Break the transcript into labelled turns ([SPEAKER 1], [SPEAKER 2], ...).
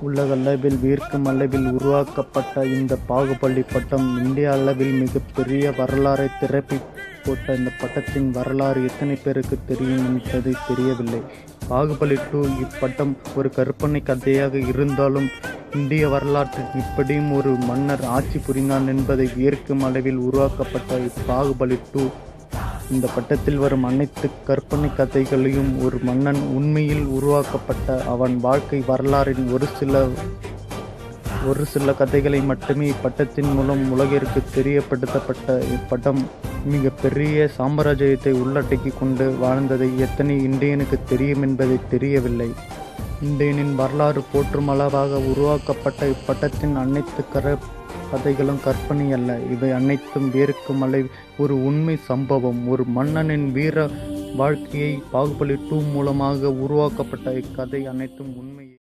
[SPEAKER 1] உலக அளவில் வியக்கும் அளவில் உருவாக்கப்பட்ட இந்த பாகுபலி பட்டம் இந்திய அளவில் மிகப்பெரிய வரலாறை திரப்பி போட்ட இந்த பட்டத்தின் வரலாறு எத்தனை பேருக்கு தெரியும் என்பது தெரியவில்லை. பாகுபலி 2 இப்பட்டம் ஒரு கற்பனை கதையாக இருந்தாலும் இந்திய வரலாற்றில் இப்படியும் ஒரு மன்னர் ஆட்சி புரிந்தான் என்பதை வியக்கும் அளவில் உருவாக்கப்பட்ட பாகுபலி 2 இந்த பட்டத்தில் வரும் அனைத்து கற்பனை கதைகளையும் ஒரு மன்னன் உண்மையில் உருவாக்கப்பட்ட அவன் வாழ்க்கை வரலாறின் ஒரு சில கதைகளை மட்டுமே இப்பட்டத்தின் மூலம் உலகிற்கு தெரியப்படுத்தப்பட்ட இப்பட்டம் மிக பெரிய சாம்ராஜ்யத்தை உள்ளடக்கி கொண்டு வாழ்ந்ததை எத்தனை இந்தியனுக்கு தெரியும் என்பதை தெரியவில்லை. இந்தியனின் வரலாறு போற்றும் அளவாக உருவாக்கப்பட்ட இப்பட்டத்தின் அனைத்து கதைகளும் கற்பனை அல்ல. இவை அனைத்தும் வேறுக்கும் அளவில் ஒரு உண்மை சம்பவம். ஒரு மன்னனின் வீர வாழ்க்கையை பாகுபலி 2 மூலமாக உருவாக்கப்பட்ட இக்கதை அனைத்தும் உண்மை.